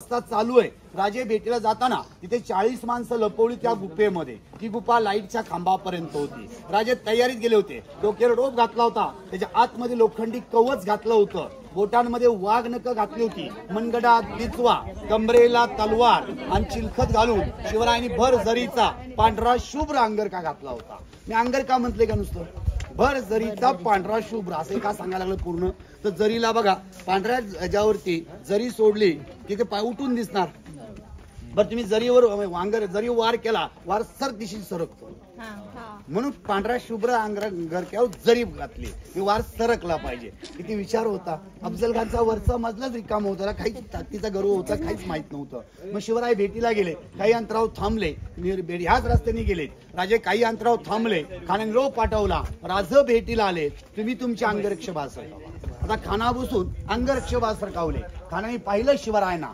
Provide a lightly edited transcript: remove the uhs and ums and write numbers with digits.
रस्ता चालू आहे। राजे भेटीला जाताना तिथे 40 माणसं लपवली त्या गुफेमध्ये। ती गुफा लाईटच्या खांबापर्यंत होती। राजे तयारीत गेले होते। डोक्यावर टोप घातला होता, त्याच्या आतमध्ये लोखंडी कवच घातलं होतं, बोटांमध्ये वाघनख घातली होती, मनगडात बिचवा, कमरेला तलवार आणि चिलखत घालून शिवरायांनी भर जरीचा पांढरा शुभ्र अंगरखा घातला होता। मी अंगरखा म्हटले का नुसतं भर जरीचा पांढरा शुभ्र असं का सांगायला लागलं पूर्ण? तर जरीला बघा पांढऱ्या ह्याच्यावरती जरी सोडली की ते पाय उठून दिसणार। बरं तुम्ही जरीवर जरी वार केला, वार सर दिशेने सरकतो, म्हणून पांढऱ्या शुभ्र अंगरख्यावर जरी घातली की वार सरकला पाहिजे। किती विचार होता। अफजल खानचा वरचा मजलाच रिकाम होता, काहीच ताकदीचा गर्व होता, काहीच माहित नव्हतं। मग शिवराय भेटीला गेले, काही अंतरावर थांबले, ह्याच रस्त्याने गेले। राजे काही अंतरावर थांबले, खानाने रोप पाठवला, राज भेटीला आले, तुम्ही तुमचे अंगरक्ष बासर आता खाना बसून अंगरक्ष बासर कावले। खानाने पाहिलं शिवरायांना